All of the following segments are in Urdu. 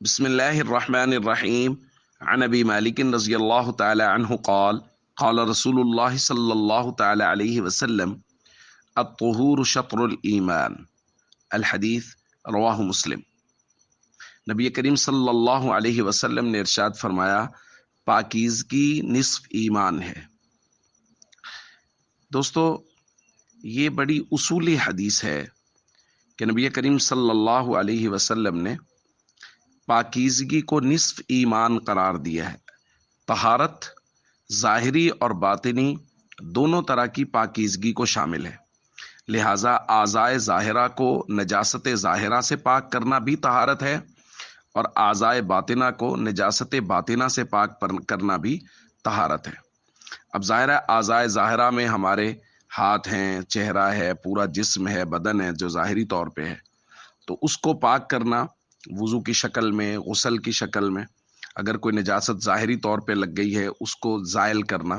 بسم الله الرحمن الرحيم. عن أبي مالك رضي الله تعالى عنه قال قال رسول الله صلى الله تعالى عليه وسلم الطهور شطر الإيمان. الحدیث رواہ مسلم. نبی کریم صلی اللہ علیہ وسلم نے ارشاد فرمایا پاکیزگی نصف ایمان ہے. دوستو، یہ بڑی اصولی حدیث ہے کہ نبی کریم صلی اللہ علیہ وسلم نے پاکیزگی کو نصف ایمان قرار دیا ہے. طہارت ظاہری اور باطنی دونوں طرح کی پاکیزگی کو شامل ہے. لہٰذا اعضائے ظاہرہ کو نجاست ظاہرہ سے پاک کرنا بھی طہارت ہے اور اعضائے باطنہ کو نجاست باطنہ سے پاک کرنا بھی طہارت ہے. اب ظاہرہ اعضائے ظاہرہ میں ہمارے ہاتھ ہیں، چہرہ ہے، پورا جسم ہے، بدن ہے جو ظاہری طور پہ ہے، تو اس کو پاک کرنا وضو کی شکل میں، غسل کی شکل میں، اگر کوئی نجاست ظاہری طور پہ لگ گئی ہے اس کو زائل کرنا،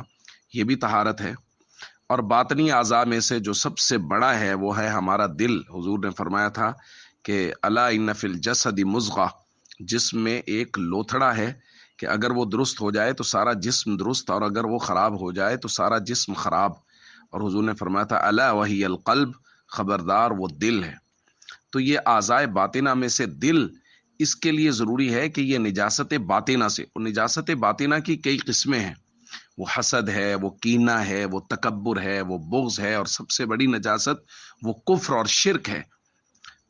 یہ بھی طہارت ہے. اور باطنی اعضاء میں سے جو سب سے بڑا ہے وہ ہے ہمارا دل. حضور نے فرمایا تھا کہ الا ان فی الجسد مضغہ، جسم میں ایک لوتھڑا ہے کہ اگر وہ درست ہو جائے تو سارا جسم درست، اور اگر وہ خراب ہو جائے تو سارا جسم خراب. اور حضور نے فرمایا تھا الا وہی القلب، خبردار وہ دل ہے. تو یہ اعضائے باطنہ میں سے دل، اس کے لیے ضروری ہے کہ یہ نجاست باطنہ سے، نجاست باطنہ کی کئی قسمیں ہیں. وہ حسد ہے، وہ کینہ ہے، وہ تکبر ہے، وہ بغض ہے، اور سب سے بڑی نجاست وہ کفر اور شرک ہے.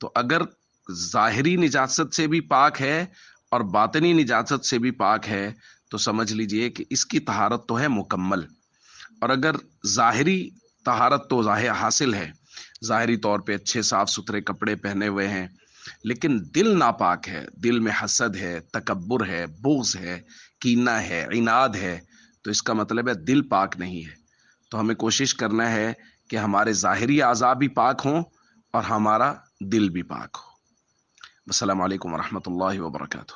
تو اگر ظاہری نجاست سے بھی پاک ہے اور باطنی نجاست سے بھی پاک ہے تو سمجھ لیجئے کہ اس کی طہارت تو ہے مکمل. اور اگر ظاہری طہارت تو حاصل ہے، ظاہری طور پہ اچھے صاف ستھرے کپڑے پہنے ہوئے ہیں، لیکن دل ناپاک ہے، دل میں حسد ہے، تکبر ہے، بغض ہے، کینہ ہے، عناد ہے، تو اس کا مطلب ہے دل پاک نہیں ہے. تو ہمیں کوشش کرنا ہے کہ ہمارے ظاہری اعضاء بھی پاک ہوں اور ہمارا دل بھی پاک ہو. السلام علیکم ورحمۃ اللہ وبرکاتہ.